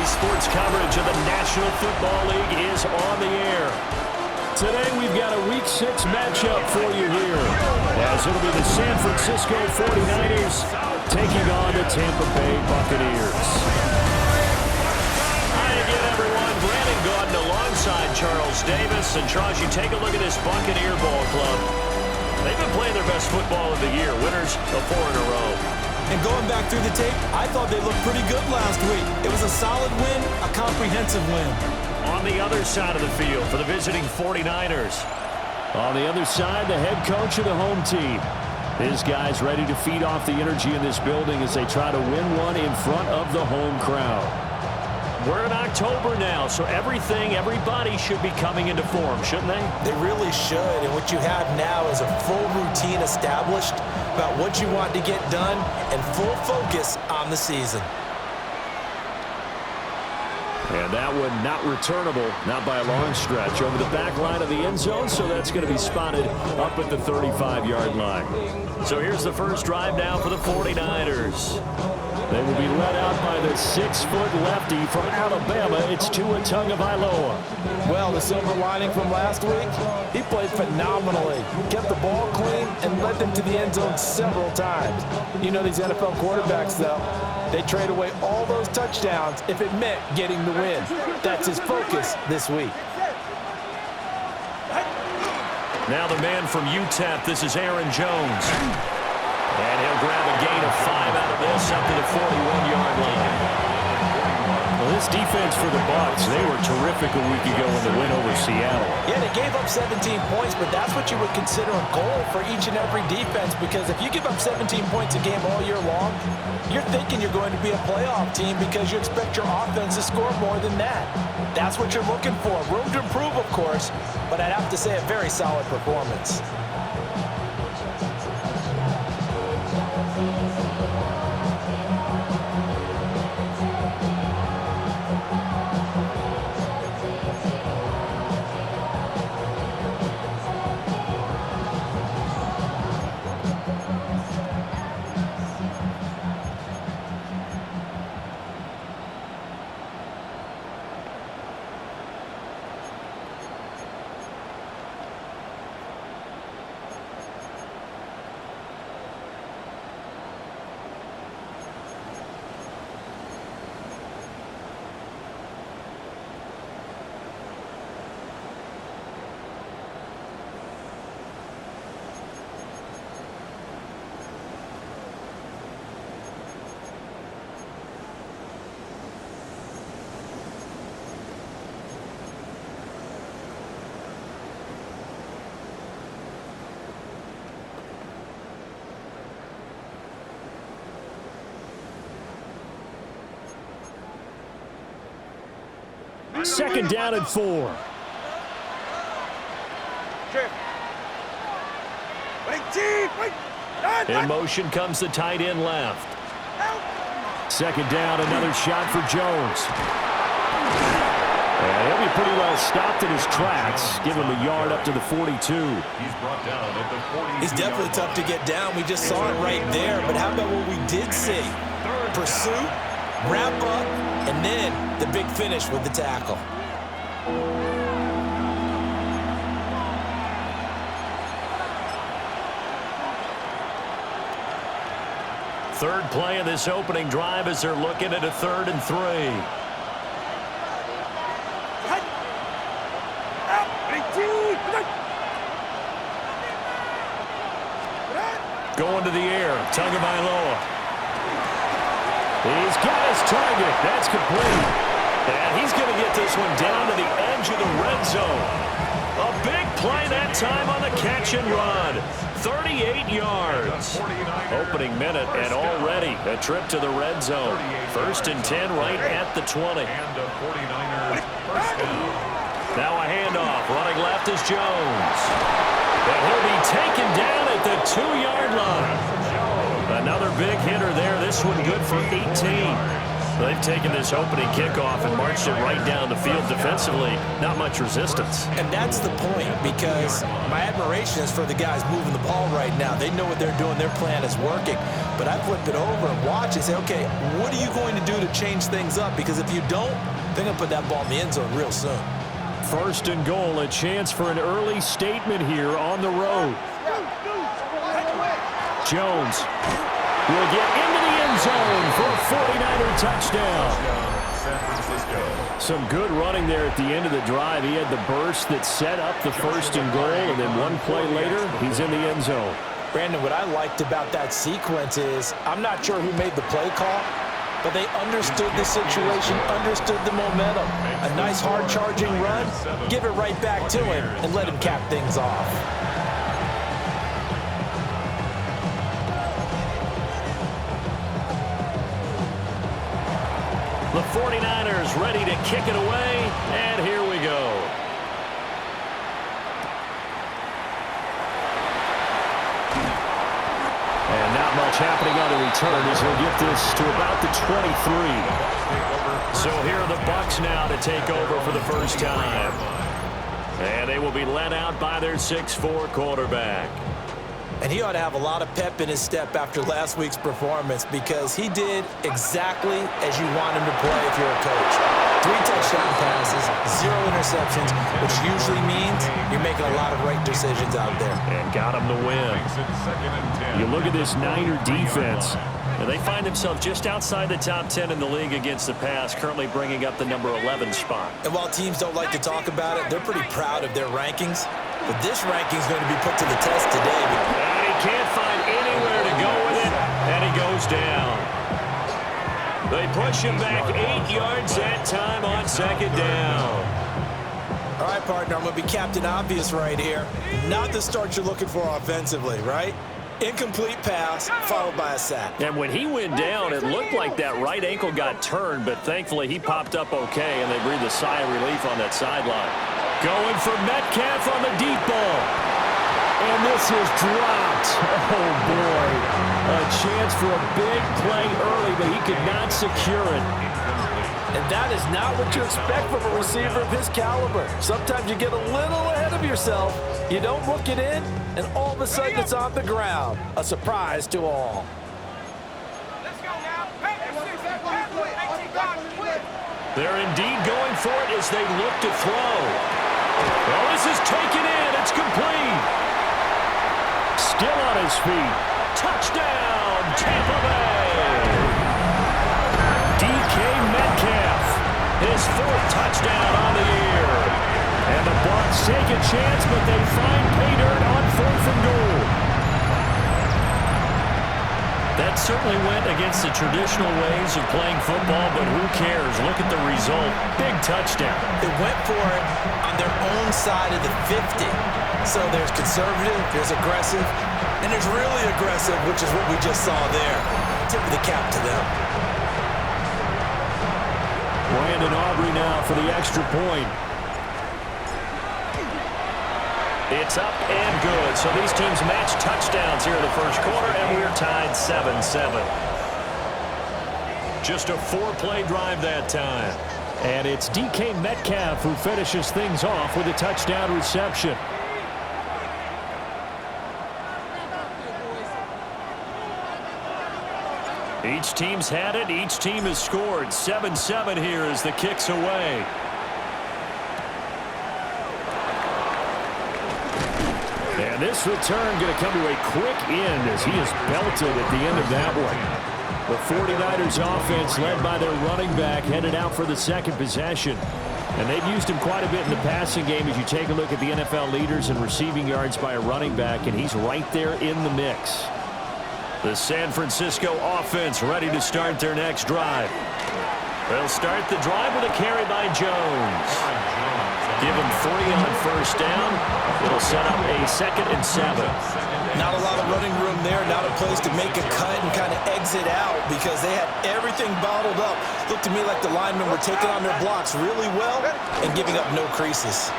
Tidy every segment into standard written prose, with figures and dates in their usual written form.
Sports coverage of the National Football League is on the air. Today we've got a Week 6 matchup for you here, as it'll be the San Francisco 49ers taking on the Tampa Bay Buccaneers. Hi again, everyone. Brandon Gaudin alongside Charles Davis. And Charles, you take a look at this Buccaneer ball club. They've been playing their best football of the year, winners of 4 in a row. And going back through the tape, I thought they looked pretty good last week. It was a solid win, a comprehensive win. On the other side of the field for the visiting 49ers. On the other side, the head coach of the home team. His guys ready to feed off the energy in this building as they try to win one in front of the home crowd. We're in October now, so everybody should be coming into form, shouldn't they? They really should, and what you have now is a full routine established about what you want to get done and full focus on the season. And that one not returnable, not by a long stretch, over the back line of the end zone, so that's going to be spotted up at the 35-yard line. So here's the first drive now for the 49ers. They will be led out by the 6-foot lefty from Alabama. It's Tua Tagovailoa. Well, the silver lining from last week, he played phenomenally. Kept the ball clean and led them to the end zone several times. You know these NFL quarterbacks, though, they trade away all those touchdowns if it meant getting the win. That's his focus this week. Now the man from UTEP, this is Aaron Jones. And he'll grab a gain of 5 out of this up to the 41-yard line. Well, this defense for the Bucs, they were terrific a week ago in the win over Seattle. Yeah, they gave up 17 points, but that's what you would consider a goal for each and every defense, because if you give up 17 points a game all year long, you're thinking you're going to be a playoff team because you expect your offense to score more than that. That's what you're looking for. Room to improve, of course, but I'd have to say a very solid performance. Second down and 4. In motion comes the tight end left. Second down, another shot for Jones. And he'll be pretty well stopped in his tracks. Give him a yard up to the 42. He's brought down at the 40. He's definitely tough to get down. We just saw it right there. But how about what we did see? Pursuit, wrap up, and then the big finish with the tackle. Third play of this opening drive as they're looking at a 3rd and 3. Going to the air, Tagovailoa. He's got his target. That's complete. And he's going to get this one down to the edge of the red zone. A big play that time on the catch and run. 38 yards. Opening minute, and already a trip to the red zone. 1st and 10 right at the 20. Now a handoff. Running left is Jones. And he'll be taken down at the 2-yard line. Another big hitter there. This one good for 18. They've taken this opening kickoff and marched it right down the field defensively. Not much resistance. And that's the point, because my admiration is for the guys moving the ball right now. They know what they're doing. Their plan is working. But I flip it over and watch and say, okay, what are you going to do to change things up? Because if you don't, they're going to put that ball in the end zone real soon. First and goal, a chance for an early statement here on the road. Jones will get into the end zone for a 49er touchdown. Some good running there at the end of the drive. He had the burst that set up the first and goal, and then one play later, he's in the end zone. Brandon, what I liked about that sequence is I'm not sure who made the play call, but they understood the situation, understood the momentum. A nice hard-charging run, give it right back to him, and let him cap things off. The 49ers ready to kick it away, and here we go. And not much happening on the return as he'll get this to about the 23. So here are the Bucs now to take over for the first time. And they will be led out by their 6'4" quarterback. And he ought to have a lot of pep in his step after last week's performance, because he did exactly as you want him to play if you're a coach. 3 touchdown passes, 0 interceptions, which usually means you're making a lot of right decisions out there. And got him to win. You look at this Niner defense, and they find themselves just outside the top 10 in the league against the pass, currently bringing up the number 11 spot. And while teams don't like to talk about it, they're pretty proud of their rankings. But this ranking is going to be put to the test today. And he can't find anywhere to go with it, and he goes down. They push him back 8 yards that time on second down. All right, partner, I'm going to be Captain Obvious right here. Not the start you're looking for offensively, right? Incomplete pass, followed by a sack. And when he went down, it looked like that right ankle got turned, but thankfully he popped up okay, and they breathed a sigh of relief on that sideline. Going for Metcalf on the deep ball. And this is dropped. Oh, boy. A chance for a big play early, but he could not secure it. And that is not what you expect from a receiver of his caliber. Sometimes you get a little ahead of yourself. You don't look it in, and all of a sudden it's on the ground. A surprise to all. They're indeed going for it as they look to throw. Well, this is taken in. It's complete. Still on his feet. Touchdown, Tampa Bay. DK Metcalf, his 4th touchdown on the year. And the Bucs take a chance, but they find pay dirt on 4th and goal. That certainly went against the traditional ways of playing football, but who cares? Look at the result. Big touchdown. They went for it on their own side of the 50. So there's conservative, there's aggressive, and there's really aggressive, which is what we just saw there. Tip of the cap to them. Brandon Aubrey now for the extra point. It's up and good. So these teams match touchdowns here in the first quarter, and we're tied 7-7. Just a 4-play drive that time. And it's DK Metcalf who finishes things off with a touchdown reception. Each team's had it. Each team has scored. 7-7 here as the kick's away. And this return going to come to a quick end as he is belted at the end of that one. The 49ers offense led by their running back headed out for the second possession. And they've used him quite a bit in the passing game as you take a look at the NFL leaders in receiving yards by a running back, and he's right there in the mix. The San Francisco offense ready to start their next drive. They'll start the drive with a carry by Jones. Give him 3 on first down. It'll set up a 2nd and 7. Not a lot of running room there. Not a place to make a cut and kind of exit out because they had everything bottled up. Looked to me like the linemen were taking on their blocks really well and giving up no creases.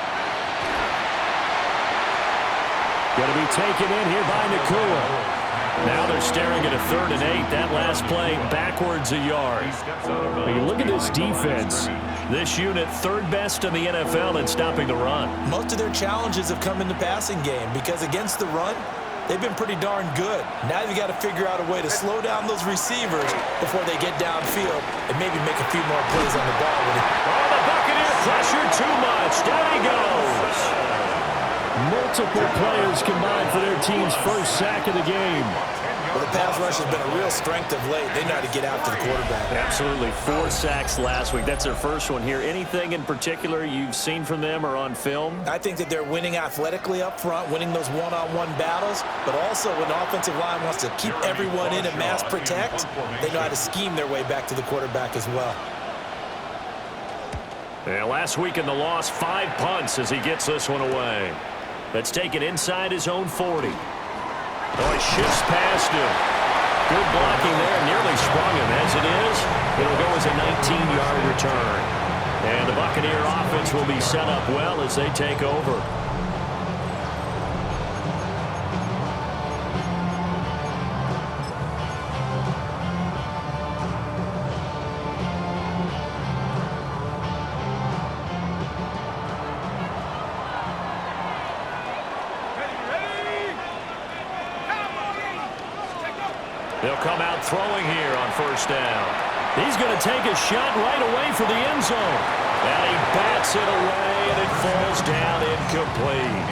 Going to be taken in here by Nakua. Now they're staring at a 3rd and 8. That last play backwards a yard. When you look at this defense, this unit 3rd best in the NFL in stopping the run. Most of their challenges have come in the passing game because against the run, they've been pretty darn good. Now you've got to figure out a way to slow down those receivers before they get downfield and maybe make a few more plays on the ball. Oh, the Buccaneer pressure too much. Down he goes. Multiple players combined for their team's first sack of the game. Well, the pass rush has been a real strength of late. They know how to get after the quarterback. Absolutely. 4 sacks last week. That's their first one here. Anything in particular you've seen from them or on film? I think that they're winning athletically up front, winning those one-on-one battles, but also when the offensive line wants to keep everyone in and mass protect, they know how to scheme their way back to the quarterback as well. And last week in the loss, 5 punts as he gets this one away. Let's take it inside his own 40. Oh, he shifts past him. Good blocking there. Nearly sprung him. As it is, it'll go as a 19-yard return. And the Buccaneer offense will be set up well as they take over. They'll come out throwing here on 1st down. He's going to take a shot right away for the end zone. And he bats it away, and it falls down incomplete.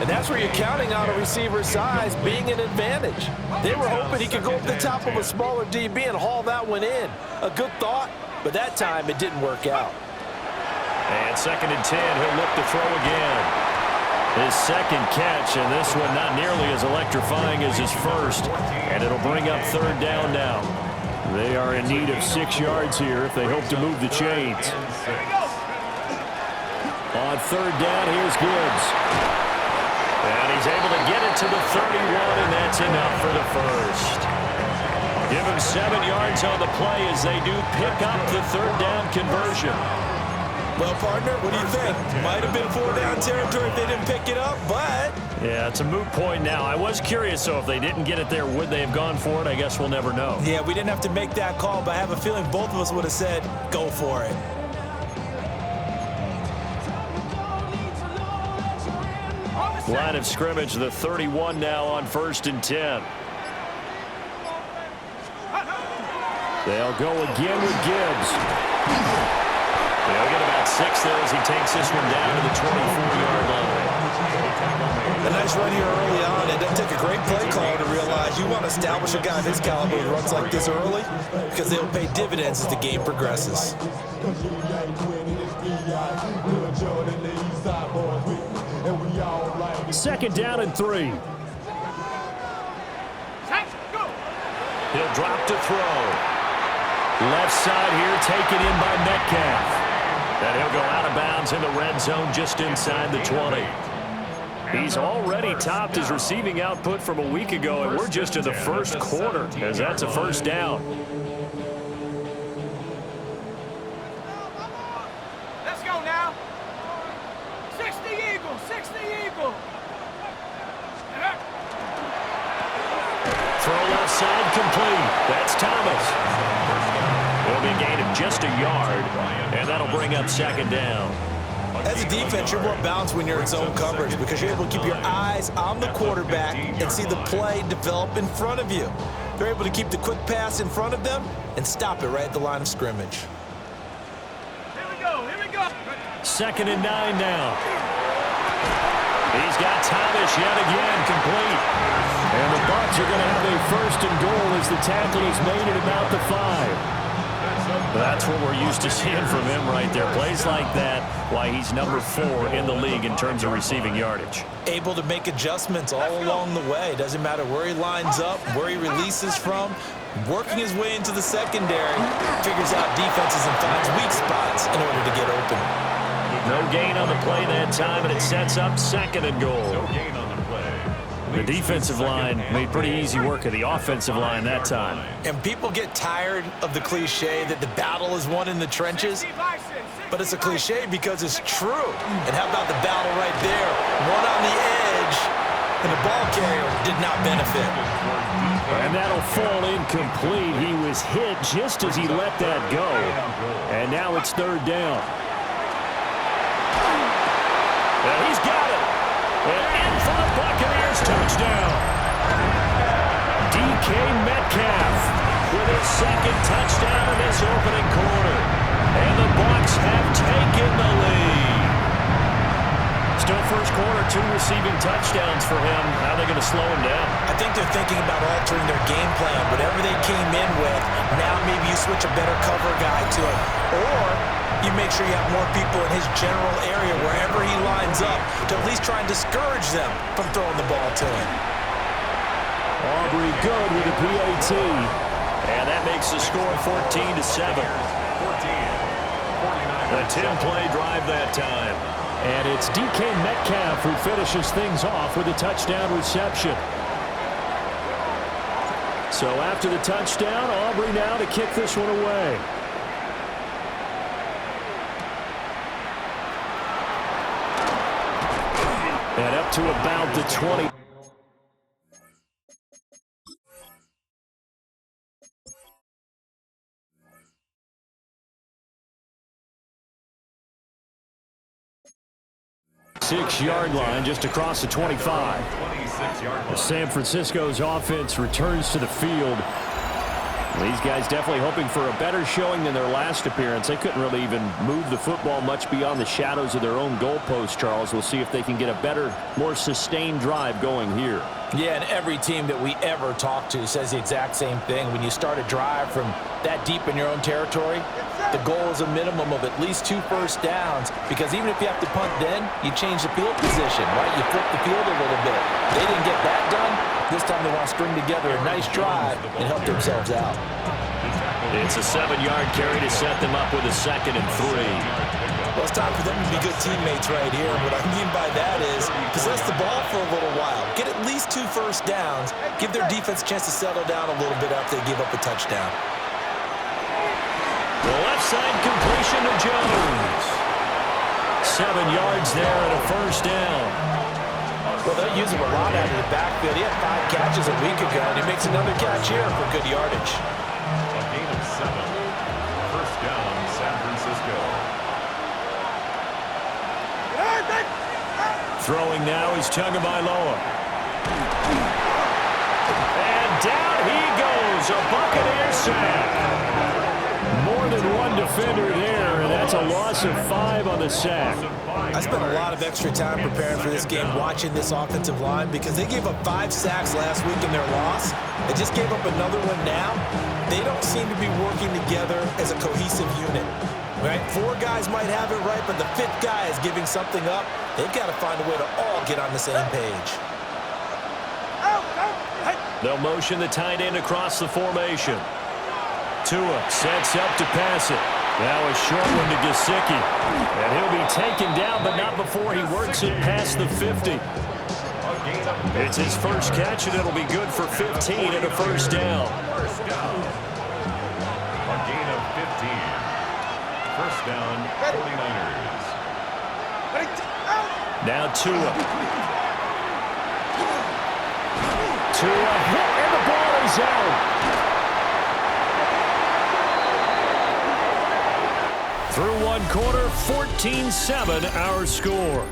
And that's where you're counting on a receiver's size being an advantage. They were hoping he could go up the top of a smaller DB and haul that one in. A good thought, but that time it didn't work out. And 2nd and 10, he'll look to throw again. His 2nd catch, and this one not nearly as electrifying as his first. And it'll bring up 3rd down now. They are in need of 6 yards here if they hope to move the chains. On 3rd down, here's Gibbs. And he's able to get it to the 31, and that's enough for the first. Give him 7 yards on the play as they do pick up the 3rd down conversion. Well, partner, what do you think? Might have been 4 down territory if they didn't pick it up, but... Yeah, it's a moot point now. I was curious, so if they didn't get it there, would they have gone for it? I guess we'll never know. Yeah, we didn't have to make that call, but I have a feeling both of us would have said, go for it. Line of scrimmage, the 31 now on 1st and 10. They'll go again with Gibbs. They'll get about 6 there as he takes this one down to the 24-yard line. A nice run here early on. It doesn't take a great play caller to realize you want to establish a guy of his caliber who runs like this early because they'll pay dividends as the game progresses. 2nd down and 3. He'll drop to throw. Left side here taken in by Metcalf. And he'll go out of bounds in the red zone just inside the 20. He's already topped his receiving output from a week ago, and we're just in the 1st quarter as that's a 1st down. Let's go now. 60 Eagles, 60 Eagles. Throw left side complete. That's Thomas. It'll be a gain of just a yard, and that'll bring up 2nd down. As a defense, you're more balanced when you're in zone coverage because you're able to keep your eyes on the quarterback and see the play develop in front of you. They're able to keep the quick pass in front of them and stop it right at the line of scrimmage. Here we go, here we go. 2nd and 9 now. He's got Thomas yet again complete. And the Bucs are going to have a 1st and goal as the tackle is made at about the 5. That's what we're used to seeing from him right there. Plays like that, why he's number 4 in the league in terms of receiving yardage. Able to make adjustments all along the way. Doesn't matter where he lines up, where he releases from. Working his way into the secondary, figures out defenses and finds weak spots in order to get open. No gain on the play that time, and it sets up 2nd and goal. No gain on the play. The defensive line made pretty easy work of the offensive line that time. And people get tired of the cliche that the battle is won in the trenches, but it's a cliche because it's true. And how about the battle right there? One on the edge, and the ball carrier did not benefit. And that'll fall incomplete. He was hit just as he let that go. And now it's third down. And he's got it. And in for the Buccaneers touchdown. DK Metcalf with his second touchdown in this opening quarter. And the Bucs have taken the lead. Still first quarter, 2 receiving touchdowns for him. How are they going to slow him down? I think they're thinking about altering their game plan. Whatever they came in with, now maybe you switch a better cover guy to it. Or you make sure you have more people in his general area wherever he lines up to at least try and discourage them from throwing the ball to him. Aubrey good with a PAT. And that makes the score 14-7. A 10-play drive that time. And it's DK Metcalf who finishes things off with a touchdown reception. So after the touchdown, Aubrey now to kick this one away. And up to about the 20. Six-yard line just across the 25. San Francisco's offense returns to the field. These guys definitely hoping for a better showing than their last appearance. They couldn't really even move the football much beyond the shadows of their own goalpost, Charles. We'll see if they can get a better, more sustained drive going here. Yeah, and every team that we ever talk to says the exact same thing. When you start a drive from that deep in your own territory, the goal is a minimum of at least 2 first downs, because even if you have to punt then, you change the field position, right? You flip the field a little bit. They didn't get that done. This time they want to string together a nice drive and help themselves out. It's a 7-yard carry to set them up with a 2nd and 3. Well, it's time for them to be good teammates right here. What I mean by that is possess the ball for a little while. Get at least 2 first downs. Give their defense a chance to settle down a little bit after they give up a touchdown. The left side completion to Jones. 7 yards there and a first down. Well, they'll use him a lot out of the backfield. He had 5 catches a week ago, and he makes another catch here for good yardage. A gain of 7. First down, San Francisco. Throwing now is Tagovailoa. And down he goes. A Buccaneer sack. More than one defender there, and that's a loss of 5 on the sack. I spent a lot of extra time preparing for this game, watching this offensive line, because they gave up 5 sacks last week in their loss. They just gave up another one now. They don't seem to be working together as a cohesive unit. Right? 4 guys might have it right, but the 5th guy is giving something up. They've got to find a way to all get on the same page. They'll motion the tight end across the formation. Tua sets up to pass it. Now a short one to Gesicki. And he'll be taken down, but not before he works it past the 50. It's his first catch, and it'll be good for 15 and a first down. A gain of 15. First down, 49ers. Now Tua. Tua hit, and the ball is out. Through one quarter, 14-7 our score.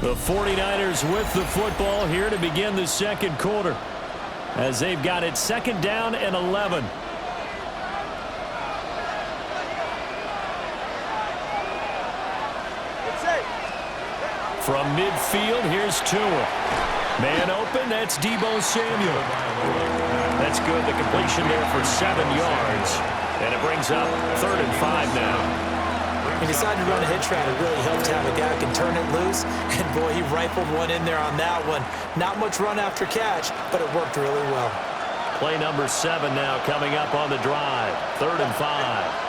The 49ers with the football here to begin the second quarter, as they've got it 2nd down and 11. From midfield, here's Tua. Man open, that's Deebo Samuel. That's good, the completion there for 7 yards. And it brings up 3rd and 5 now. He decided to run a hitch route. It really helped to have a guy who can turn it loose. And, boy, he rifled one in there on that one. Not much run after catch, but it worked really well. Play number 7 now coming up on the drive. 3rd and 5.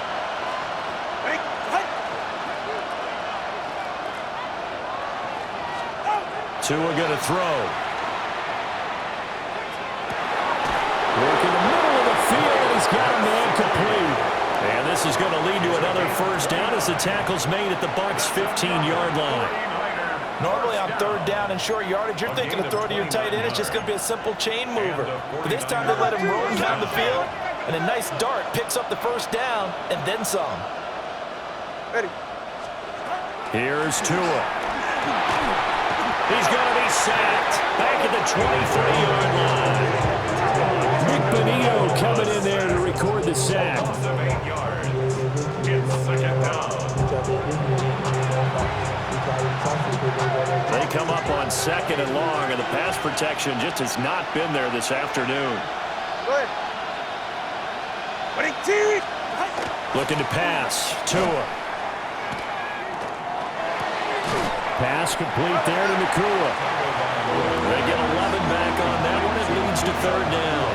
Tua going to throw. Working the middle of the field, and he's got a man complete. And this is going to lead to another first down as the tackle's made at the Bucs' 15-yard line. Normally on third down and short yardage, you're thinking to throw to your tight end. It's just going to be a simple chain mover. But this time they let him roam down the field, and a nice dart picks up the first down and then some. Ready. Here's Tua. He's going to be sacked back at the 23-yard line. Nick Benito coming in there to record the sack. Of 8 yards. It's second down. They come up on second and long, and the pass protection just has not been there this afternoon. Go ahead. Ready, T. Looking to pass. Tua. Pass complete there to Nakua. They get 11 back on that one. It leads to third down.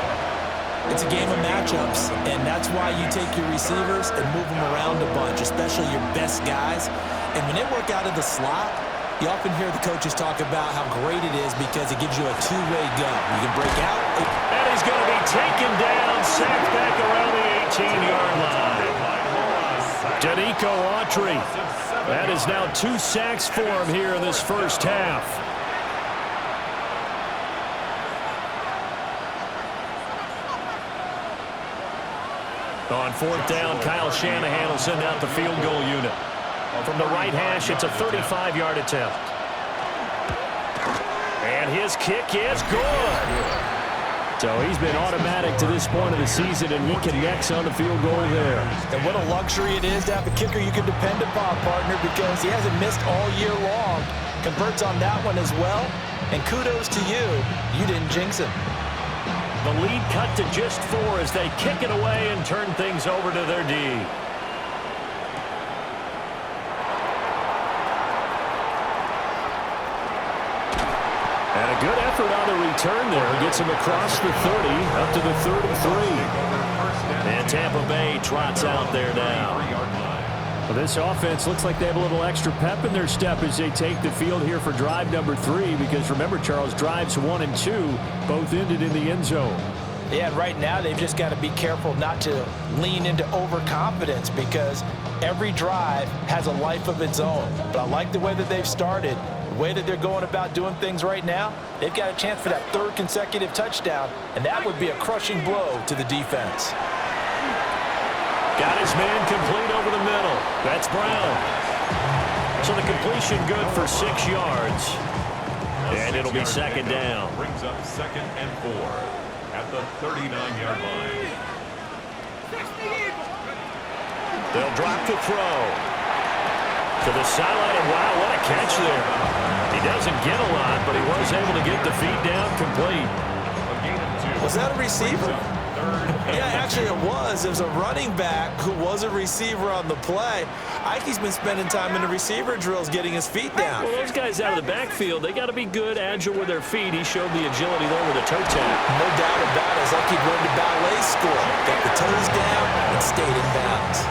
It's a game of matchups, and that's why you take your receivers and move them around a bunch, especially your best guys. And when they work out of the slot, you often hear the coaches talk about how great it is because it gives you a two-way go. You can break out. And he's going to be taken down, sacked back around the 18-yard line. Danico Autry. That is now 2 sacks for him here in this first half. On fourth down, Kyle Shanahan will send out the field goal unit. From the right hash, it's a 35-yard attempt. And his kick is good. So he's been automatic to this point of the season, and he connects on the field goal there. And what a luxury it is to have a kicker you can depend upon, partner, because he hasn't missed all year long. Converts on that one as well. And kudos to you. You didn't jinx him. The lead cut to just 4 as they kick it away and turn things over to their D. And a good effort on the return there. Gets him across the 30, up to the 33. And Tampa Bay trots out there now. Well, this offense looks like they have a little extra pep in their step as they take the field here for drive number 3. Because remember, Charles, drives 1 and 2 both ended in the end zone. Yeah, and right now they've just got to be careful not to lean into overconfidence because every drive has a life of its own. But I like the way that they've started. The way that they're going about doing things right now, they've got a chance for that 3rd consecutive touchdown, and that would be a crushing blow to the defense. Got his man complete over the middle. That's Brown. So the completion good for 6 yards. And it'll be second down. Brings up second and 4 at the 39-yard line. They'll drop the throw. To the sideline, and wow, what a catch there. He doesn't get a lot, but he was able to get the feet down complete. Was that a receiver? Yeah, actually it was. It was a running back who was a receiver on the play. Ikey's been spending time in the receiver drills getting his feet down. Well, those guys out of the backfield, they got to be good, agile with their feet. He showed the agility there with a toe tap. No doubt about it. It's like he learned the ballet school. Got the toes down and stayed in bounds.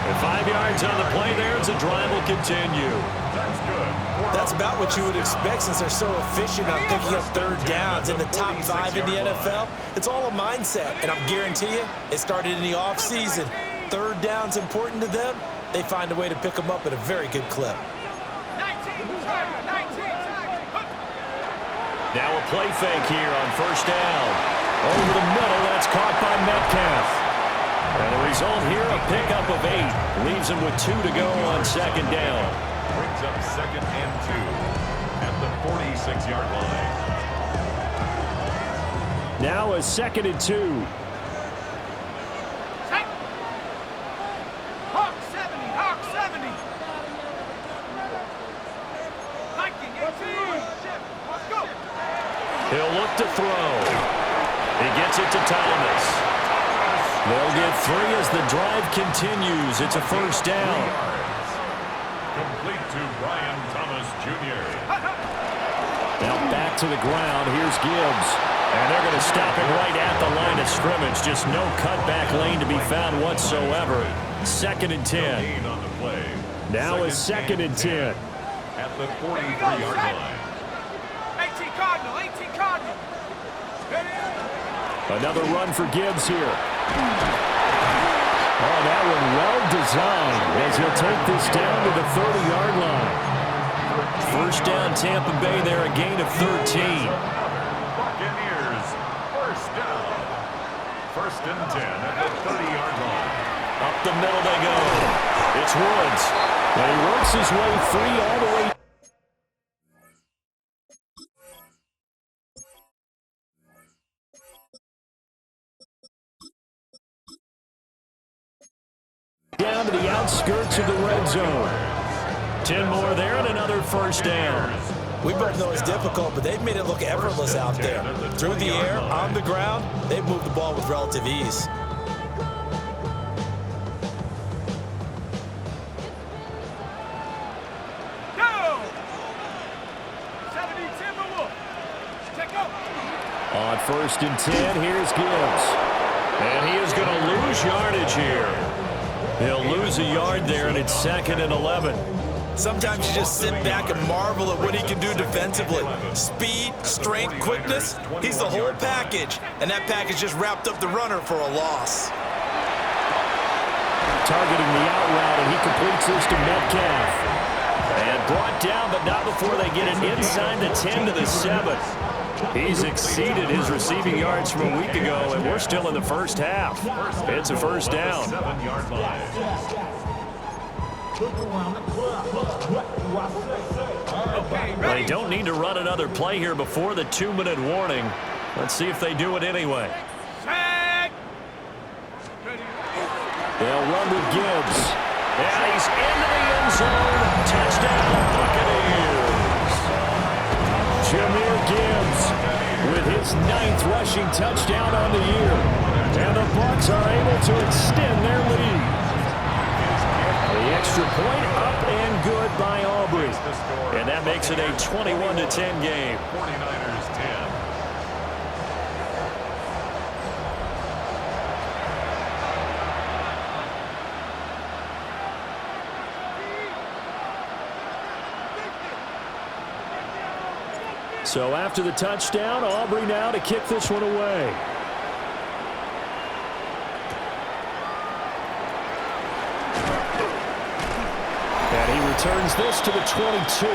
And 5 yards on the play there as the drive will continue. That's good. That's about what you would expect since they're so efficient on picking up 3rd downs in the top 5 in the NFL. It's all a mindset, and I guarantee you, it started in the offseason. 3rd down's important to them. They find a way to pick them up at a very good clip. Now a play fake here on first down. Over the middle, that's caught by Metcalf. And the result here, a pickup of 8. Leaves him with 2 to go on second down. Brings up second and 2 at the 46-yard line. Now a second and 2. Hawk 70, Hawk 70. Viking 18. Let's go. He'll look to throw. He gets it to Thomas. They'll get 3 as the drive continues. It's a first down. Complete to Brian Thomas Jr. Now back to the ground. Here's Gibbs. And they're going to stop him right at the line of scrimmage. Just no cutback lane to be found whatsoever. Second and 10. On the play. Now a second and 10. At the 43-yard line. 18 Cardinal, 18 Cardinal. Ready? Another run for Gibbs here. Oh, that one well designed as he'll take this down to the 30-yard line. First down, Tampa Bay there, a gain of 13. Buccaneers, first down. First and 10 at the 30-yard line. Up the middle they go. It's Woods. And he works his way free all the way. Down to the outskirts of the red zone. 10 more there and another first down. We both know it's difficult, but they've made it look effortless out there. Through the air, on the ground, they've moved the ball with relative ease. Go! 70 Timberwolves. Check out. On first and 10, here's Gibbs. And he is going to lose yardage here. He'll lose a yard there, and it's 2nd and 11. Sometimes you just sit back and marvel at what he can do defensively. Speed, strength, quickness, he's the whole package. And that package just wrapped up the runner for a loss. Targeting the out route, and he completes this to Metcalf. And brought down, but not before they get it inside the 10 to the 7. He's exceeded his receiving yards from a week ago, and we're still in the first half. It's a first down. 7-yard line. They don't need to run another play here before the 2-minute warning. Let's see if they do it anyway. They'll run with Gibbs. And he's into the end zone. Touchdown, Buccaneers. Jahmyr Gibbs with his 9th rushing touchdown on the year. And the Bucs are able to extend their lead. The extra point up and good by Aubrey. And that makes it a 21-10 game. 49ers 10. So after the touchdown, Aubrey now to kick this one away. And he returns this to the 22.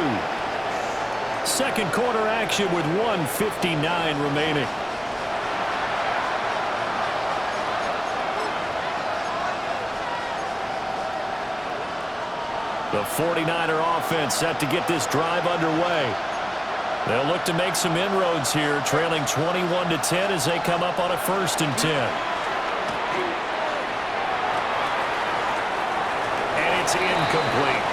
Second quarter action with 1:59 remaining. The 49er offense set to get this drive underway. They'll look to make some inroads here, trailing 21-10 as they come up on a 1st and 10. And it's incomplete.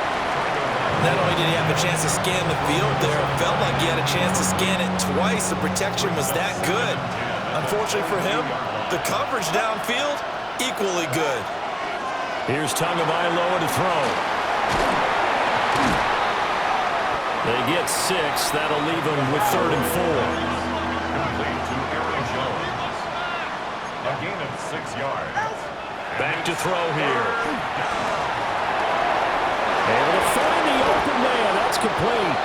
Not only did he have a chance to scan the field there, it felt like he had a chance to scan it twice. The protection was that good. Unfortunately for him, the coverage downfield, equally good. Here's Tagovailoa to throw. They get 6. That'll leave them with 3rd and 4. Complete to Aaron Jones. A gain of 6 yards. Back to throw here. Able to find the open man. That's complete.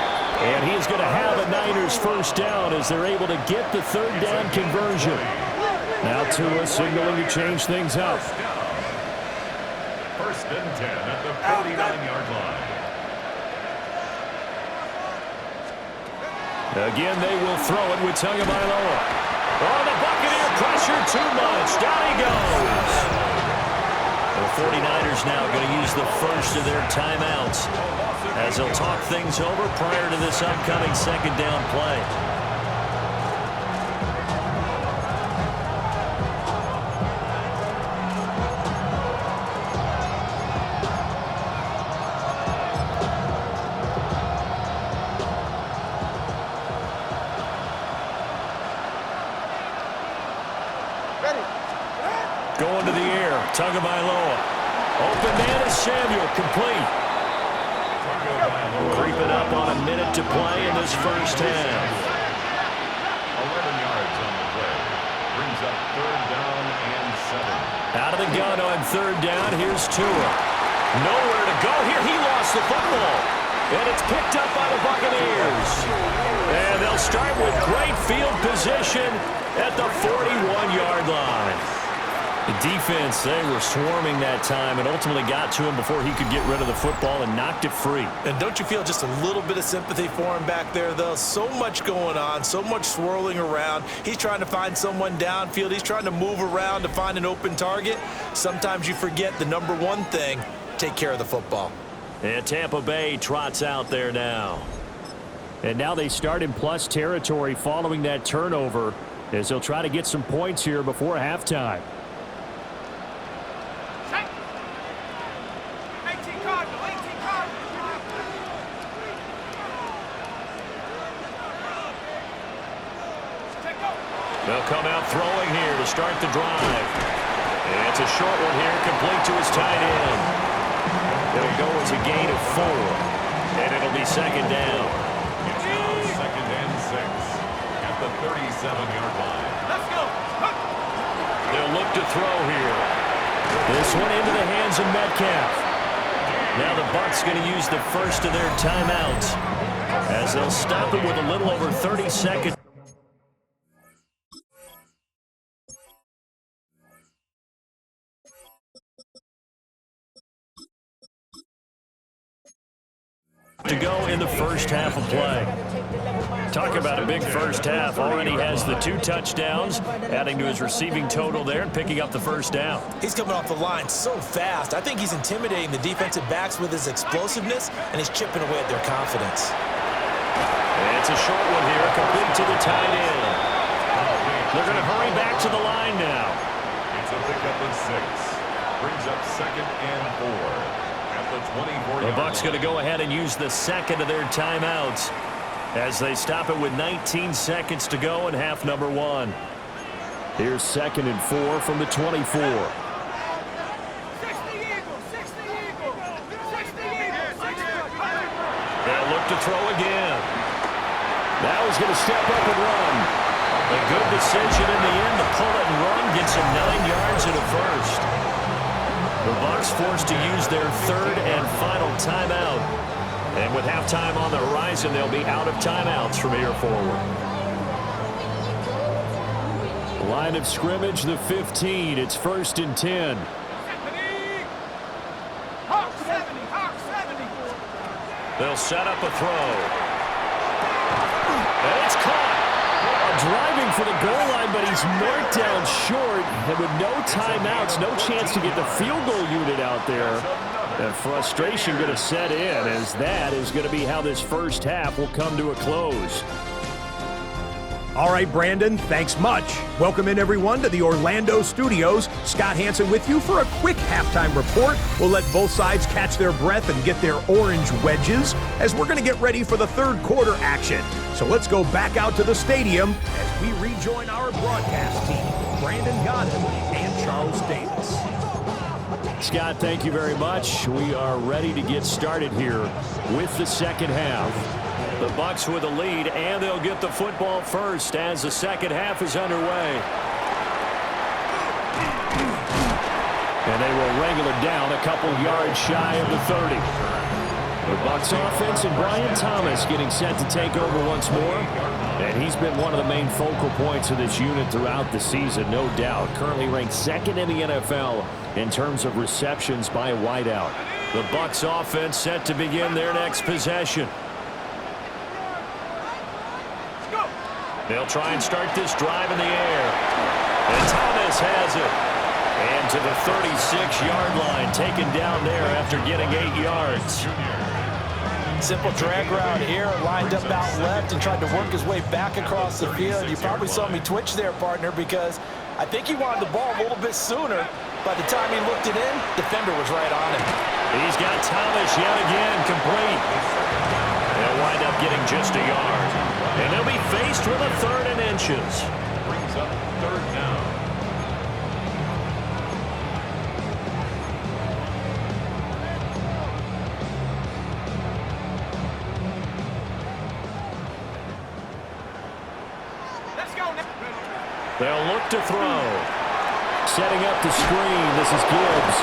And he's going to have a Niners first down as they're able to get the 3rd down conversion. Now Tua signaling to change things up. First and 10 at the 49-yard line. Again, they will throw it with Tagovailoa. Oh, the Buccaneer pressure too much. Down he goes. The 49ers now going to use the first of their timeouts as they'll talk things over prior to this upcoming 2nd down play. Going to the air, Tagovailoa. Open man is Samuel, complete. Creeping up on a minute to play in this first half. 11 yards on the play. Brings up 3rd down and 7. Out of the gun on 3rd down, here's Tua. Nowhere to go here, he lost the football. And it's picked up by the Buccaneers. And they'll start with great field position at the 41-yard line. The defense, they were swarming that time and ultimately got to him before he could get rid of the football and knocked it free. And don't you feel just a little bit of sympathy for him back there, though? So much going on, so much swirling around. He's trying to find someone downfield. He's trying to move around to find an open target. Sometimes you forget the number one thing, take care of the football. And Tampa Bay trots out there now. And now they start in plus territory following that turnover as they'll try to get some points here before halftime. They'll come out throwing here to start the drive. And it's a short one here, complete to his tight end. They'll go as a gain of 4. And it'll be second down. It's now second and 6 at the 37-yard line. Let's go. They'll look to throw here. This one into the hands of Metcalf. Now the Bucs going to use the first of their timeouts as they'll stop it with a little over 30 seconds. To go in the first half of play. Talk about a big first half. Already has the 2 touchdowns, adding to his receiving total there and picking up the first down. He's coming off the line so fast. I think he's intimidating the defensive backs with his explosiveness, and he's chipping away at their confidence. And it's a short one here, complete to the tight end. They're going to hurry back to the line now. It's a pickup of 6. Brings up second and 4. The Bucs going to go ahead and use the second of their timeouts as they stop it with 19 seconds to go in half number 1. Here's second and 4 from the 24. 60 Eagles, 60 Eagles, 60 Eagles, 60. They'll look to throw again. Now he's going to step up and run. A good decision in the end to pull it and run, gets him 9 yards and a first. The Bucs forced to use their third and final timeout. And with halftime on the horizon, they'll be out of timeouts from here forward. Line of scrimmage, the 15. It's first and 10. Hawk 70, Hawk 70. They'll set up a throw. And it's caught. Driving for the goal line, but he's marked down short. And with no timeouts, no chance to get the field goal unit out there. And frustration going to set in, as that is going to be how this first half will come to a close. All right, Brandon, thanks much. Welcome in, everyone, to the Orlando studios. Scott Hansen with you for a quick halftime report. We'll let both sides catch their breath and get their orange wedges as we're going to get ready for the third quarter action. So let's go back out to the stadium as we rejoin our broadcast team, Brandon Godden and Charles Davis. Scott, thank you very much. We are ready to get started here with the second half. The Bucs with a lead, and they'll get the football first as the second half is underway. And they will wrangle it down a couple yards shy of the 30. The Bucs offense and Brian Thomas getting set to take over once more. And he's been one of the main focal points of this unit throughout the season, no doubt. Currently ranked second in the NFL in terms of receptions by a wideout. The Bucs offense set to begin their next possession. They'll try and start this drive in the air. And Thomas has it. And to the 36-yard line, taken down there after getting 8 yards. Simple drag route here, lined up out left and tried to work his way back across the field. You probably saw me twitch there, partner, because I think he wanted the ball a little bit sooner. By the time he looked it in, defender was right on him. He's got Thomas yet again complete. They'll wind up getting just a yard. And they'll be faced with a third and inches. Brings up third down. Let's go. They'll look to throw. Setting up the screen, this is Gibbs.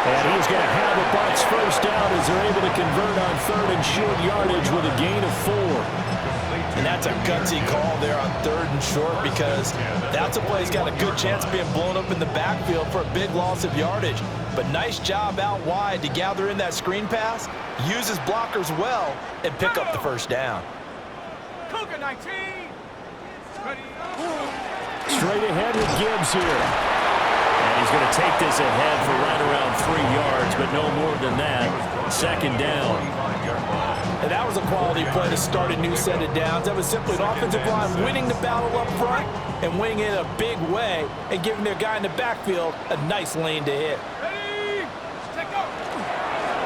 And he's going to have a Bucs first down as they're able to convert on 3rd and short yardage with a gain of 4. And that's a gutsy call there on 3rd and short because that's a play he's got a good chance of being blown up in the backfield for a big loss of yardage. But nice job out wide to gather in that screen pass, use his blockers well, and pick up the first down. Cougar 19. Ready. Straight ahead with Gibbs here. And he's going to take this ahead for right around 3 yards, but no more than that. 2nd down. And that was a quality play to start a new set of downs. That was simply an offensive line winning the battle up front and winning it in a big way and giving their guy in the backfield a nice lane to hit. Ready. Take go.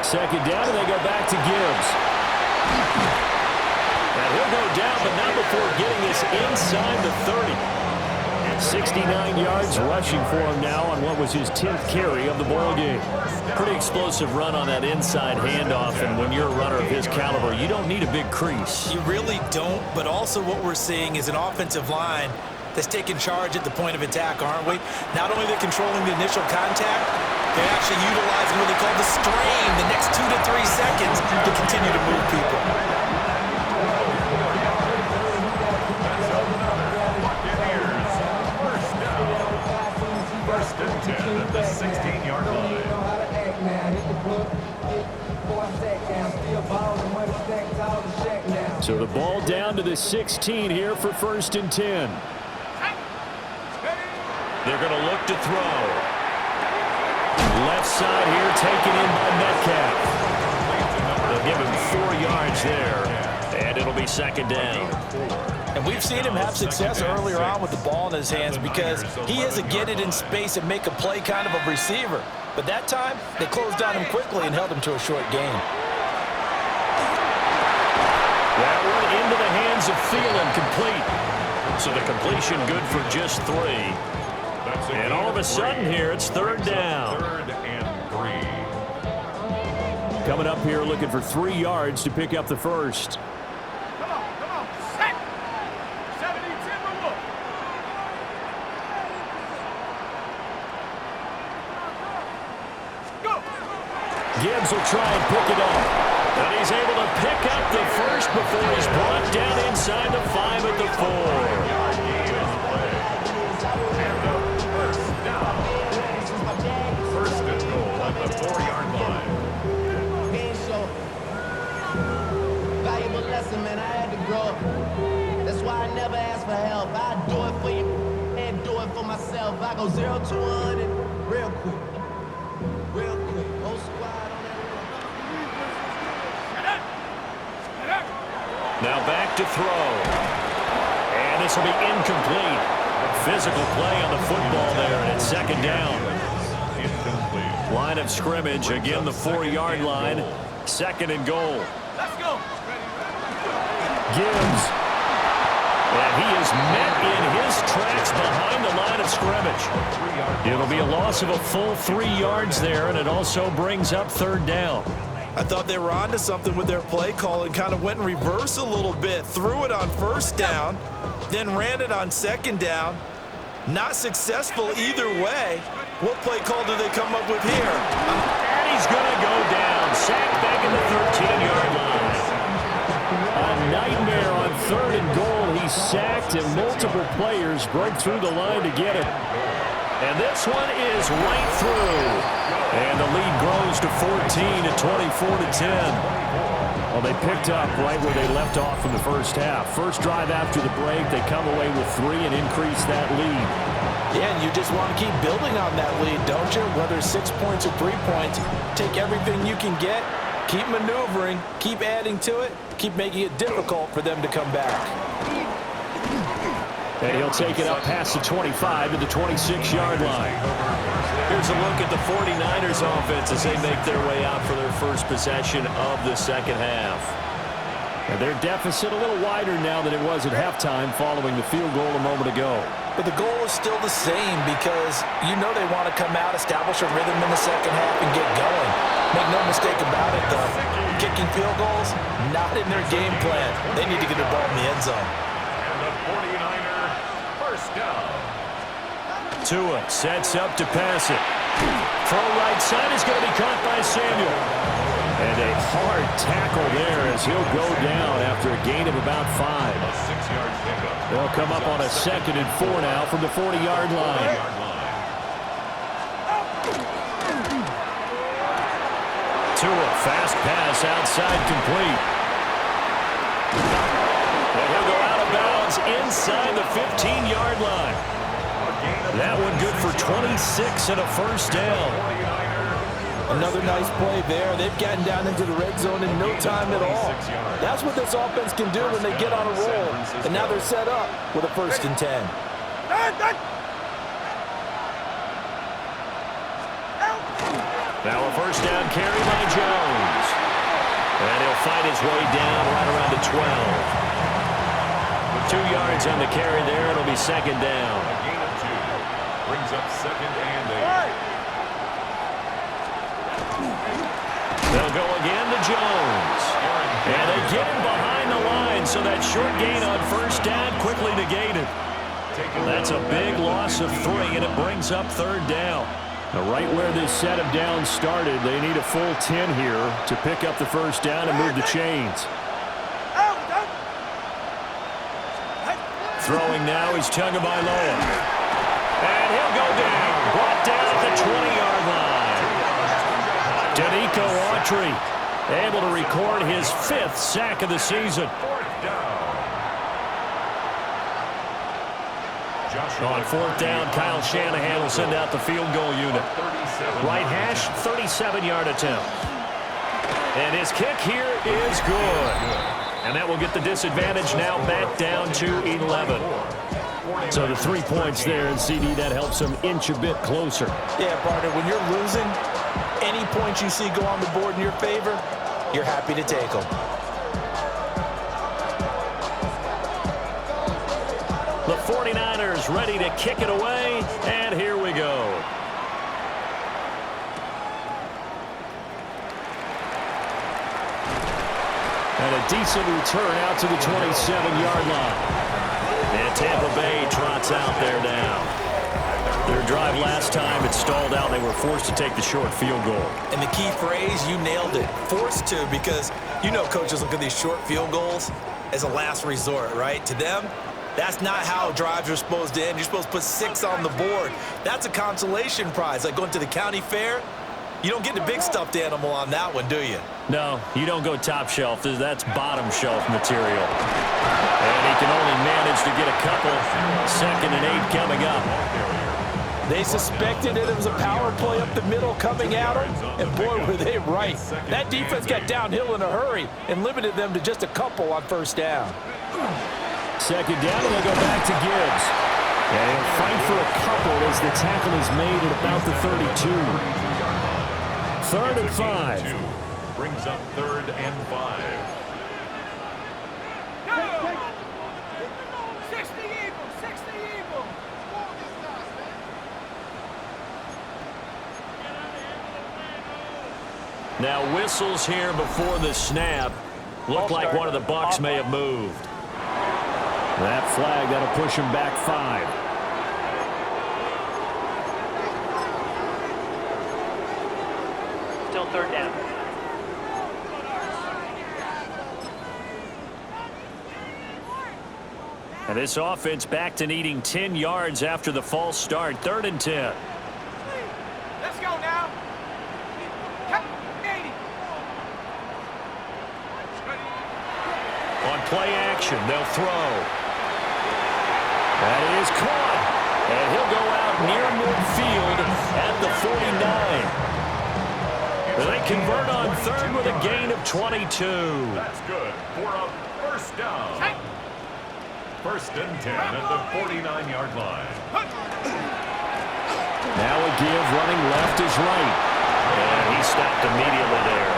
2nd down, and they go back to Gibbs. And he'll go down, but not before getting this inside the 30. 69 yards rushing for him now on what was his 10th carry of the ball game. Pretty explosive run on that inside handoff, and when you're a runner of his caliber, you don't need a big crease. You really don't, but also what we're seeing is an offensive line that's taking charge at the point of attack, aren't we? Not only they're controlling the initial contact, they're actually utilizing what they call the strain the next 2 to 3 seconds to continue to move people. First and 10 at the 16-yard line. So the ball down to the 16 here for 1st and 10. They're going to look to throw. Left side here taken in by Metcalf. They'll give him 4 yards there, and it'll be 2nd down. And we've seen him have success earlier on with the ball in his hands because he is a get it in space and make a play kind of a receiver. But that time, they closed on him quickly and held him to a short gain. That one into the hands of Thielen, complete. So the completion good for just 3. And all of a sudden here, it's 3rd down. 3rd and 3. Coming up here looking for 3 yards to pick up the first. Come on. Set. 70, Timber Wolf. Go. Gibbs will try and pick it up. And he's able to pick up the first before he's brought down inside the 5 at the 4. First and goal at the 4-yard line. Valuable lesson, man. I had to grow up. That's why I never ask for help. I do it for you and do it for myself. I go 0 to 100 real quick. Real quick. Whole squad on that. Now back to throw. And this will be incomplete. Physical play on the football there, and it's 2nd down. Incomplete. Line of scrimmage, again the 4-yard line. 2nd and goal. Let's go. Gibbs. And he is met in his tracks behind the line of scrimmage. It'll be a loss of a full 3 yards there, and it also brings up 3rd down. I thought they were onto something with their play call and kind of went in reverse a little bit. Threw it on 1st down, then ran it on 2nd down. Not successful either way. What play call do they come up with here? And he's going to go down. Sacked back in the 13-yard line. A nightmare on 3rd and goal. He's sacked, and multiple players broke through the line to get it. And this one is right through. And the lead grows to 14 at 24-10. Well, they picked up right where they left off in the first half. First drive after the break, they come away with 3 and increase that lead. Yeah, and you just want to keep building on that lead, don't you? Whether it's 6 points or 3 points, take everything you can get, keep maneuvering, keep adding to it, keep making it difficult for them to come back. And he'll take it up past the 25 to the 26-yard line. Here's a look at the 49ers offense as they make their way out for their first possession of the second half. And their deficit a little wider now than it was at halftime following the field goal a moment ago. But the goal is still the same because you know they want to come out, establish a rhythm in the second half, and get going. Make no mistake about it, though. Kicking field goals, not in their game plan. They need to get the ball in the end zone. And the 49er first down. Tua sets up to pass it. Throw right side is going to be caught by Samuel. And a hard tackle there as he'll go down after a gain of about 5. A 6-yard pickup. They'll come up on a 2nd and 4 now from the 40-yard line. Tua, fast pass outside complete. And he'll go out of bounds inside the 15-yard line. That one good for 26 and a first down. Another nice play there. They've gotten down into the red zone in no time at all. That's what this offense can do when they get on a roll. And now they're set up with a 1st and 10. Now a first down carry by Jones. And he'll fight his way down right around the 12. With 2 yards on the carry there, it'll be 2nd down. A gain of 2. Brings up 2nd and 8. They'll go again to Jones. And they get him behind the line, so that short gain on first down quickly negated. That's a big loss of 3, and it brings up 3rd down. Now, right where this set of downs started, they need a full 10 here to pick up the first down and move the chains. Throwing now is Tagovailoa. And he'll go down. Brought down at the 20-yard line. Danico Autry able to record his 5th sack of the season. 4th down. On 4th down, Kyle Shanahan will send out the field goal unit. Right hash, 37-yard attempt. And his kick here is good. And that will get the disadvantage now back down to 11. So the 3 points there, and CD, that helps him inch a bit closer. Yeah, partner, when you're losing, any points you see go on the board in your favor, you're happy to take them. The 49ers ready to kick it away, and here we go. And a decent return out to the 27-yard line. And Tampa Bay trots out there now. Their drive last time, it stalled out. They were forced to take the short field goal. And the key phrase, you nailed it. Forced to, because you know coaches look at these short field goals as a last resort, right? To them, that's not how drives are supposed to end. You're supposed to put 6 on the board. That's a consolation prize. Like going to the county fair, you don't get the big stuffed animal on that one, do you? No, you don't go top shelf. That's bottom shelf material. And he can only manage to get a couple. 2nd and 8 coming up. They suspected it was a power play up the middle coming at them, and boy, were they right. That defense got downhill in a hurry and limited them to just a couple on first down. 2nd down, and they'll go back to Gibbs. And he'll fight for a couple as the tackle is made at about the 32. 3rd and 5. Brings up 3rd and 5. 60 Eagles, 60 Eagles. Now whistles here before the snap. Looked like one of the Bucs may have moved. That flag, that'll push him back 5. Still 3rd down. And this offense back to needing 10 yards after the false start. 3rd and 10. Let's go now. 80. On play action, they'll throw. That is caught. And he'll go out near midfield at the 49. They convert on 3rd with a gain of 22. That's good for a first down. 1st and 10 at the 49-yard line. Now a give, running left is right. And he stopped immediately there.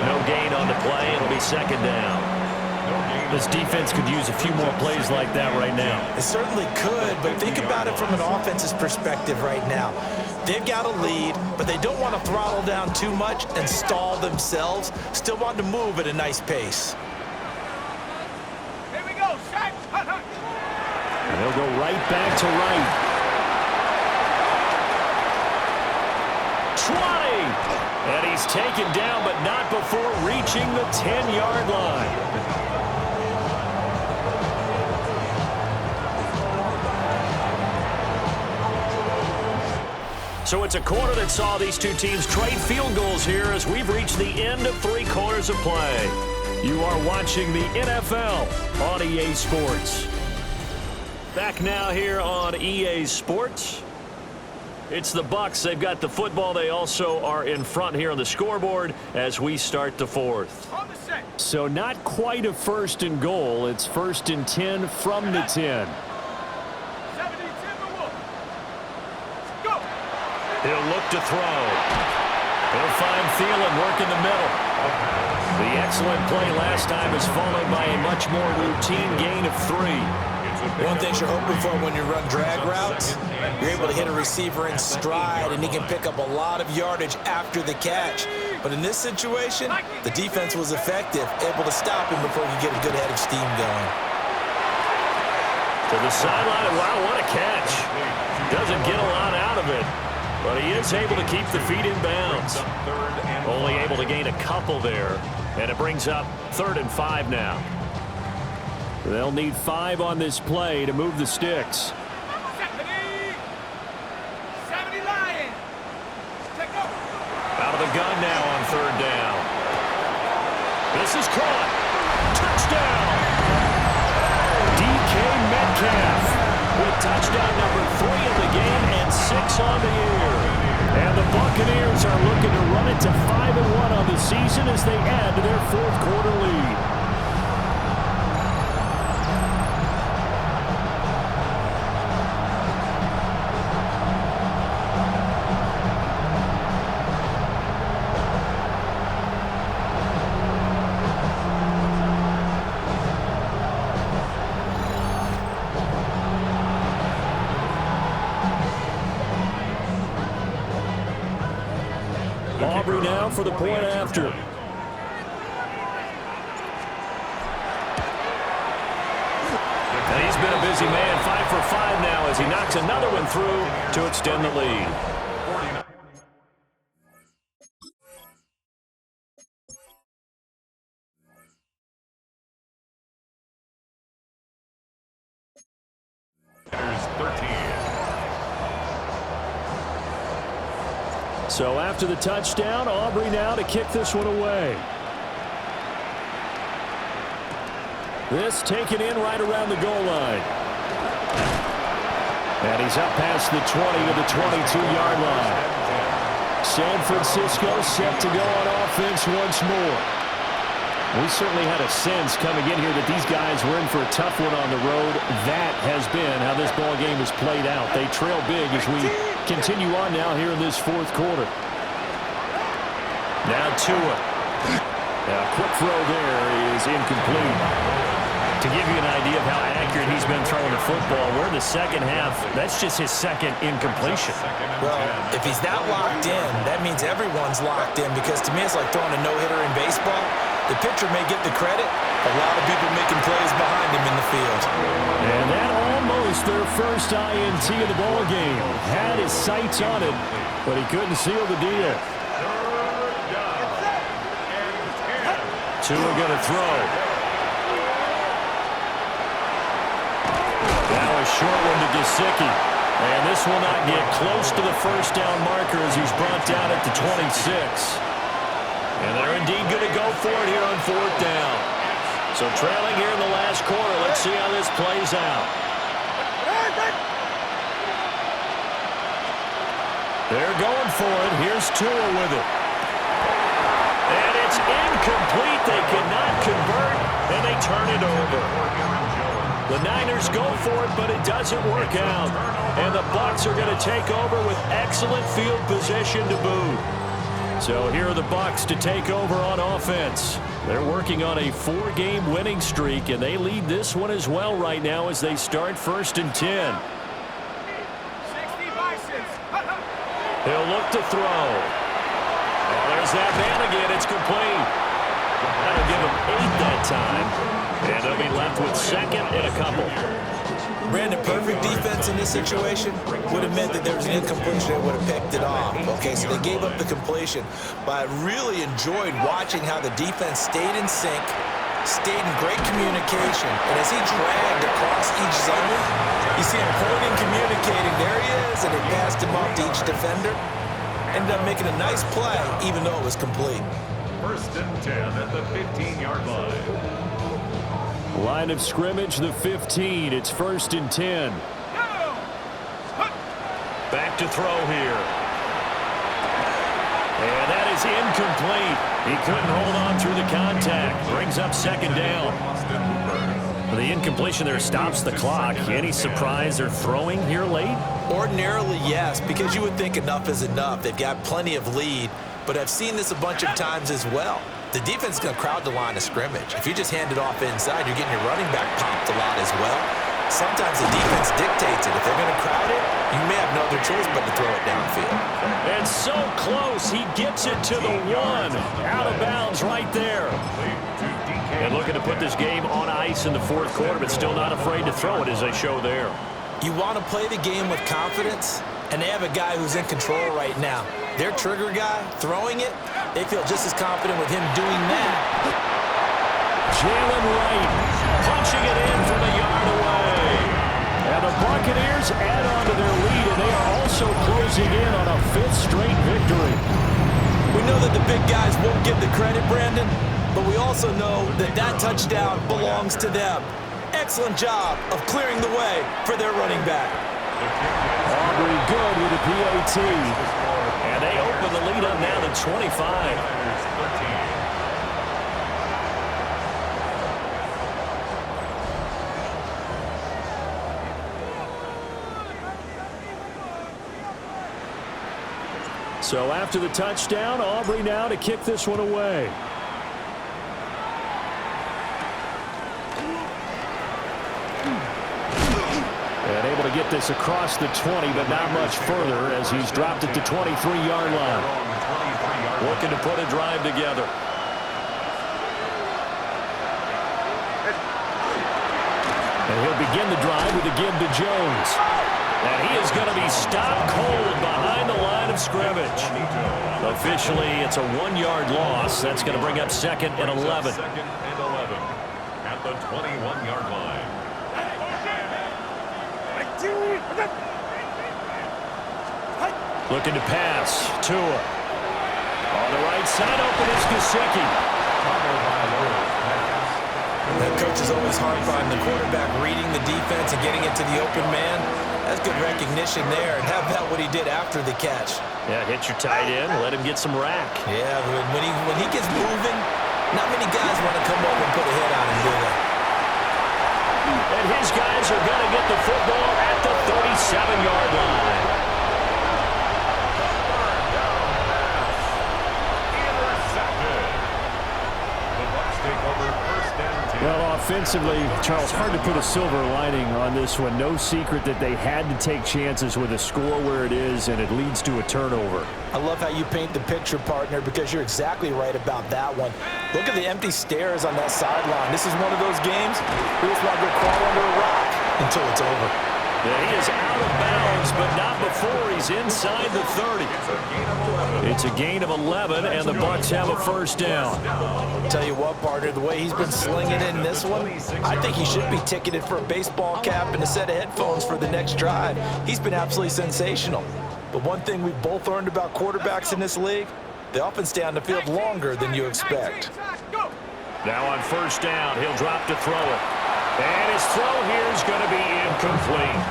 No gain on the play. It'll be 2nd down. This defense could use a few more plays like that right now. It certainly could, but think about it from an offense's perspective right now. They've got a lead, but they don't want to throttle down too much and stall themselves. Still want to move at a nice pace. Here we go, set. And they'll go right back to right. And he's taken down, but not before reaching the 10-yard line. So it's a quarter that saw these two teams trade field goals here as we've reached the end of 3 quarters of play. You are watching the NFL on EA Sports. Back now here on EA Sports. It's the Bucs. They've got the football. They also are in front here on the scoreboard as we start the 4th. So not quite a 1st and goal. It's 1st and 10 from the 10. He'll look to throw. He'll find Thielen working the middle. The excellent play last time is followed by a much more routine gain of 3. One thing you're hoping for when you run drag routes, you're able to hit a receiver in stride, and he can pick up a lot of yardage after the catch. But in this situation, the defense was effective, able to stop him before he get a good head of steam going. To the sideline, and wow, what a catch. Doesn't get a lot out of it, but he is able to keep the feet in bounds. Only able to gain a couple there, and it brings up 3rd and 5 now. They'll need 5 on this play to move the sticks. 70 Lions. Out of the gun now on 3rd down. This is caught. Touchdown. DK Metcalf with touchdown number 3 in the game and 6 on the year. And the Buccaneers are looking to run it to 5-1 on the season as they add to their 4th quarter lead. Aubrey now for the point after. And he's been a busy man, 5 for 5 now as he knocks another one through to extend the lead. There's 13. So after the touchdown, Aubrey now to kick this one away. This taken in right around the goal line. And he's up past the 20 to the 22-yard line. San Francisco set to go on offense once more. We certainly had a sense coming in here that these guys were in for a tough one on the road. That has been how this ball game has played out. They trail big as we continue on now here in this 4th quarter. Now Tua. Now quick throw there is incomplete. To give you an idea of how accurate he's been throwing the football, we're in the 2nd half. That's just his 2nd incompletion. Well, if he's that locked in, that means everyone's locked in, because to me it's like throwing a no-hitter in baseball. The pitcher may get the credit, a lot of people making plays behind him in the field. And that almost their first INT of the ball game. Had his sights on it, but he couldn't seal the deal. Tua going to throw. Now a short one to Gesicki. And this will not get close to the 1st down marker as he's brought down at the 26. And they're indeed going to go for it here on 4th down. So trailing here in the last quarter. Let's see how this plays out. They're going for it. Here's Tua with it. And it's incomplete. They cannot convert, and they turn it over. The Niners go for it, but it doesn't work out. And the Bucs are going to take over with excellent field position to boot. So here are the Bucs to take over on offense. They're working on a 4-game winning streak, and they lead this one as well right now as they start 1st and 10. 60 Bisons. He'll look to throw. Oh, there's that man again. It's complete. That'll give him 8 that time. And they'll be left with 2nd and a couple. Brandon, perfect defense in this situation would have meant that there was an incompletion that would have picked it off. Okay, so they gave up the completion. But I really enjoyed watching how the defense stayed in sync, stayed in great communication. And as he dragged across each zone, you see him pointing, communicating. There he is, and they passed him off to each defender. Ended up making a nice play, even though it was complete. 1st and 10 at the 15-yard line. Line of scrimmage, the 15. It's 1st and 10. Back to throw here. And that is incomplete. He couldn't hold on through the contact. Brings up 2nd down. The incompletion there stops the clock. Any surprise they're throwing here late? Ordinarily, yes, because you would think enough is enough. They've got plenty of lead, but I've seen this a bunch of times as well. The defense is going to crowd the line of scrimmage. If you just hand it off inside, you're getting your running back popped a lot as well. Sometimes the defense dictates it. If they're going to crowd it, you may have no other choice but to throw it downfield. And so close, he gets it to the 1. Out of bounds right there. And looking to put this game on ice in the 4th quarter, but still not afraid to throw it as they show there. You want to play the game with confidence, and they have a guy who's in control right now. Their trigger guy, throwing it, they feel just as confident with him doing that. Jalen Wright punching it in from a yard away. And the Buccaneers add on to their lead, and they are also closing in on a 5th straight victory. We know that the big guys won't get the credit, Brandon, but we also know that that touchdown belongs to them. Excellent job of clearing the way for their running back. Aubrey good with the PAT. And they open the lead up now to 25. So after the touchdown, Aubrey now to kick this one away. And able to get this across the 20, but not much further as he's dropped it to 23-yard line. Looking to put a drive together. And he'll begin the drive with a give to Jones. And he is going to be stopped cold behind the line of scrimmage. Officially, it's a 1-yard loss. That's going to bring up 2nd and 11. 2nd and 11 at the 21-yard line. Looking to pass. Tua. On the right side, open is Gesicki. That coach is always hard finding the quarterback, reading the defense and getting it to the open man. That's good recognition there. And how about what he did after the catch? Yeah, hit your tight end, let him get some rack. Yeah, when he gets moving, not many guys want to come over and put a hit on him, do they? And his guys are going to get the football at the 37-yard line. Well, offensively, Charles, hard to put a silver lining on this one. No secret that they had to take chances with a score where it is, and it leads to a turnover. I love how you paint the picture, partner, because you're exactly right about that one. Look at the empty stares on that sideline. This is one of those games we just want to go crawl under a rock until it's over. Yeah, he is out of bounds, but not before he's inside the 30. It's a gain of 11, and the Bucs have a 1st down. Tell you what, partner, the way he's been slinging in this one, I think he should be ticketed for a baseball cap and a set of headphones for the next drive. He's been absolutely sensational. But one thing we've both learned about quarterbacks in this league, they often stay on the field longer than you expect. Now on 1st down, he'll drop to throw it. And his throw here is going to be incomplete.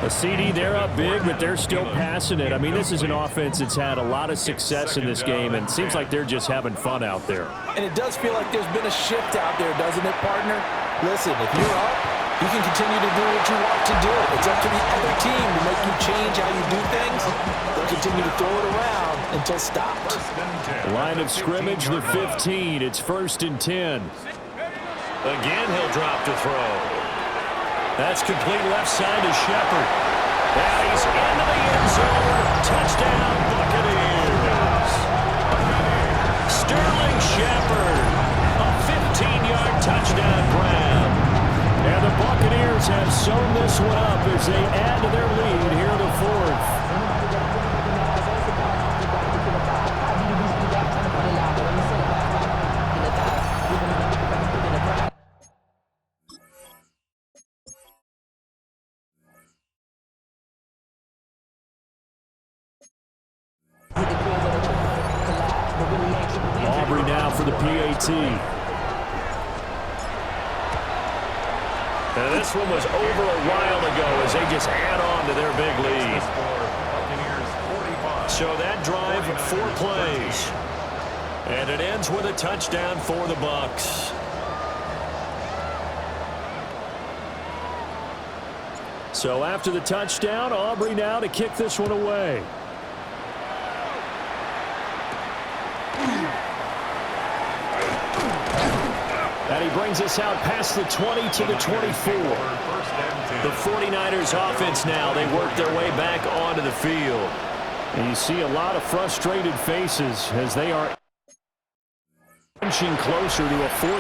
A CD, they're up big, but they're still passing it. I mean, this is an offense that's had a lot of success in this game, and it seems like they're just having fun out there. And it does feel like there's been a shift out there, doesn't it, partner? Listen, if you're up, you can continue to do what you want to do. It's up to the other team to make you change how you do things. They'll continue to throw it around until stopped. Line of scrimmage, the 15. It's 1st and 10. Again, he'll drop to throw. That's complete left side to Shepard. And he's into the end zone. Touchdown, Buccaneers. Sterling Shepard. A 15-yard touchdown grab. And the Buccaneers have sewn this one up as they add to their lead here in the fourth. Aubrey now for the PAT. And this one was over a while ago as they just add on to their big lead. So that drive, 4 plays. And it ends with a touchdown for the Bucs. So after the touchdown, Aubrey now to kick this one away. And he brings us out past the 20 to the 24. The 49ers offense now, they work their way back onto the field. And you see a lot of frustrated faces as they are inching closer to a 4th